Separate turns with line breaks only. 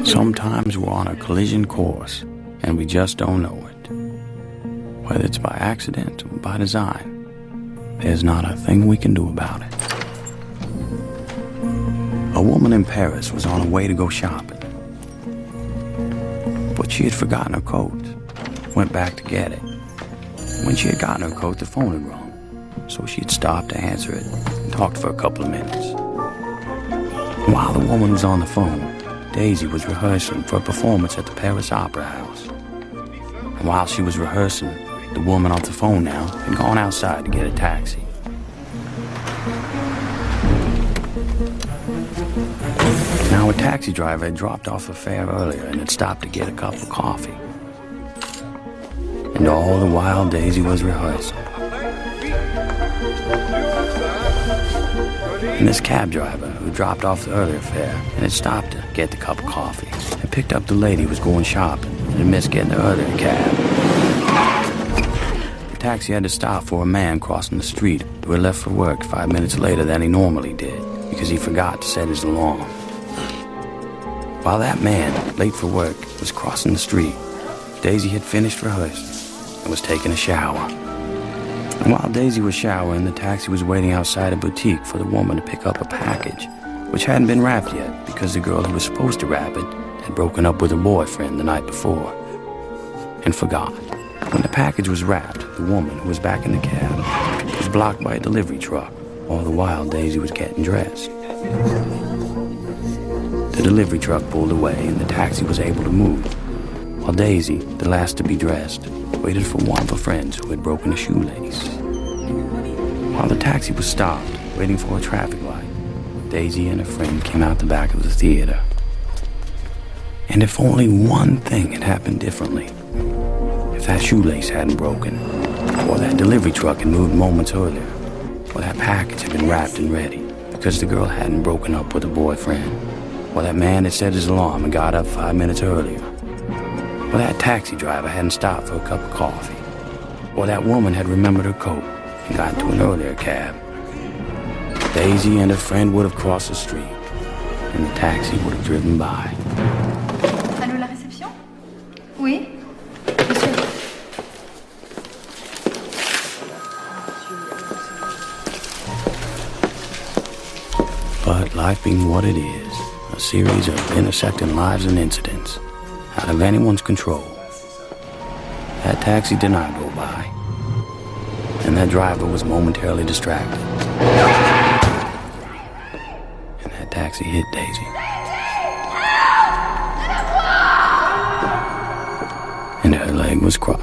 Sometimes we're on a collision course, and we just don't know it. Whether it's by accident or by design, there's not a thing we can do about it. A woman in Paris was on her way to go shopping, but she had forgotten her coat. Went back to get it. When she had gotten her coat, the phone had rung, so she had stopped to answer it and talked for a couple of minutes. While the woman was on the phone, Daisy was rehearsing for a performance at the Paris Opera House. And while she was rehearsing, the woman off the phone now had gone outside to get a taxi. Now a taxi driver had dropped off a fare earlier and had stopped to get a cup of coffee. And all the while Daisy was rehearsing. And this cab driver, who dropped off the earlier fare and had stopped to get the cup of coffee, had picked up the lady who was going shopping and had missed getting the earlier cab. The taxi had to stop for a man crossing the street who had left for work 5 minutes later than he normally did because he forgot to set his alarm. While that man, late for work, was crossing the street, Daisy had finished rehearsing and was taking a shower. And while Daisy was showering, the taxi was waiting outside a boutique for the woman to pick up a package, which hadn't been wrapped yet because the girl who was supposed to wrap it had broken up with her boyfriend the night before and forgot. When the package was wrapped, the woman, who was back in the cab, was blocked by a delivery truck, all the while Daisy was getting dressed. The delivery truck pulled away and the taxi was able to move, while Daisy, the last to be dressed, waited for one of her friends who had broken a shoelace. While the taxi was stopped, waiting for a traffic light, Daisy and her friend came out the back of the theater. And if only one thing had happened differently, if that shoelace hadn't broken, or that delivery truck had moved moments earlier, or that package had been wrapped and ready because the girl hadn't broken up with her boyfriend, or that man had set his alarm and got up 5 minutes earlier, or that taxi driver hadn't stopped for a cup of coffee, or that woman had remembered her coat and got into an earlier cab, Daisy and her friend would have crossed the street, and the taxi would have driven by.
Allô, la réception? Oui? Monsieur.
But life being what it is, a series of intersecting lives and incidents, out of anyone's control, that taxi did not go by, and that driver was momentarily distracted, and that taxi hit Daisy. And her leg was crushed.